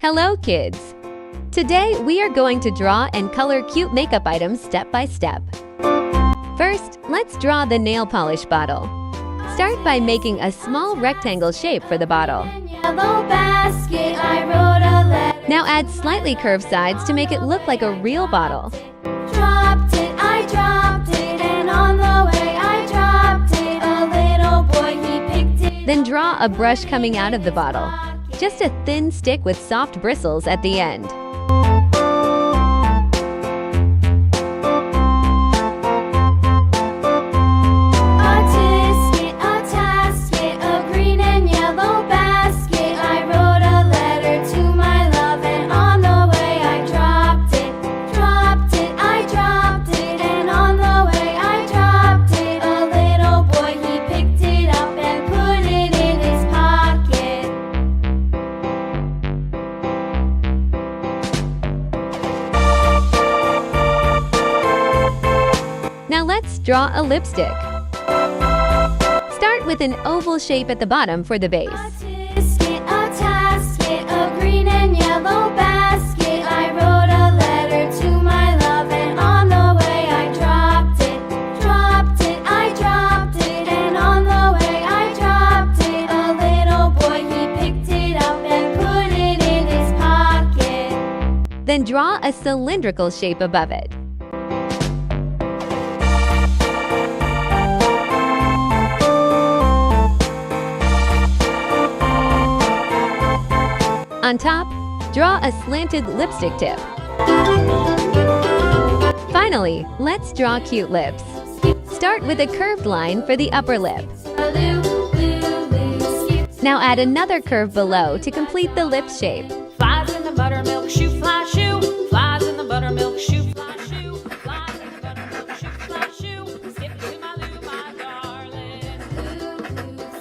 Hello, kids! Today, we are going to draw and color cute makeup items step by step. First, let's draw the nail polish bottle. Start by making a small rectangle shape for the bottle. Now add slightly curved sides to make it look like a real bottle. I dropped it, and on the way I dropped it. A little boy, he picked it. Then draw a brush coming out of the bottle. Just a thin stick with soft bristles at the end. Now let's draw a lipstick. Start with an oval shape at the bottom for the base. A tasket, a green and yellow basket. I wrote a letter to my love, and on the way I dropped it. I dropped it, and on the way I dropped it. A little boy, he picked it up and put it in his pocket. Then draw a cylindrical shape above it. On top, draw a slanted lipstick tip. Finally, let's draw cute lips. Start with a curved line for the upper lip. Now add another curve below to complete the lip shape. Flies in the buttermilk shoe, fly shoe. Flies in the buttermilk shoe, fly shoe. Flies in the buttermilk shoe, fly shoe. Skip to my loo, my darling.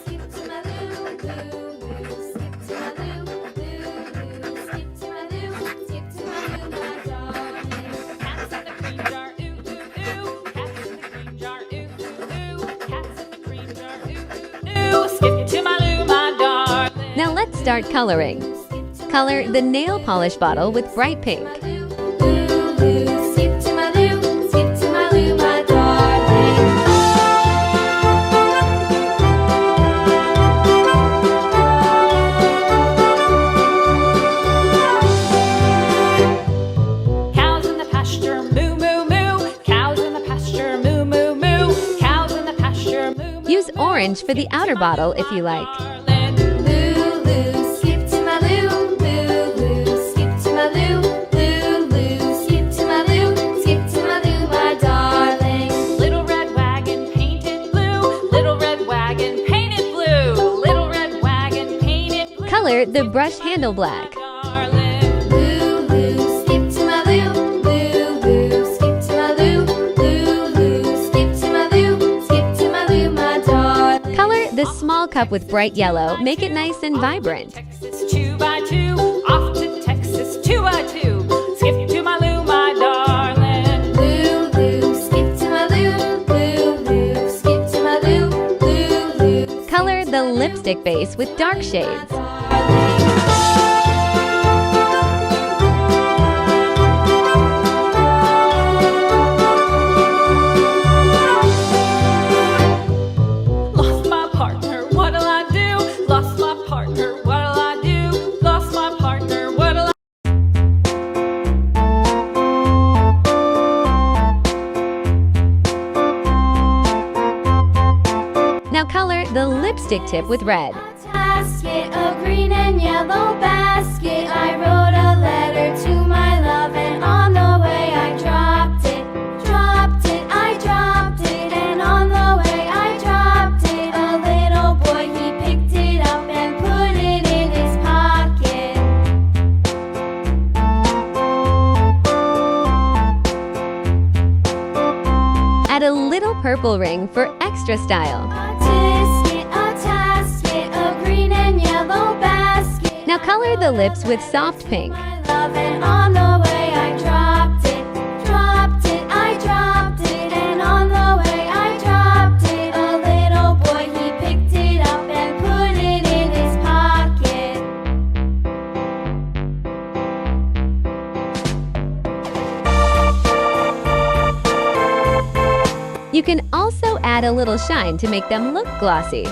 Skip to my loo, skip to my loo. Skip to my loo, my darling. Cats in the cream jar, ooh, ooh, ooh. Cats in the cream jar, ooh, ooh, ooh. Cats in the cream jar, ooh, ooh, ooh. Skip to my loo, my darling. Now let's start coloring. Color the nail polish bottle with bright pink. Skip to my loo, my darling. Cows in the pasture, moo, moo, moo. Cows in the pasture, moo, moo, moo. Cows in the pasture, moo, moo. Use orange for the outer bottle if you like. Skip to my loo, skip to my loo, skip to my loo, skip to my loo, my darling. Little red wagon painted blue. Little red wagon painted blue. Little red wagon painted blue. Color the brush handle black. Darling. Skip to my loo, skip to my loo, skip to my loo, skip to my loo, my darling. Color the small cup with bright yellow. Make it nice and vibrant. Texas 2x2, off to Texas 2x2. Skip to my loo, my darling. Skip to my loo, skip to my loo. Color the lipstick base with dark shades. Lost my partner, what'll I do? Lost my partner, what'll I do? Lost my partner, what'll I Now color the lipstick tip with red. Basket, a green and yellow basket. I wrote a letter to my love, and on the way I dropped it. I dropped it, and on the way I dropped it. A little boy, he picked it up and put it in his pocket. Add a little purple ring for extra style. A tasket, a green and yellow basket. Now color the lips with soft pink. My love, and on the way I dropped it. I dropped it, and on the way I dropped it. A little boy, he picked it up and put it in his pocket. You can also add a little shine to make them look glossy.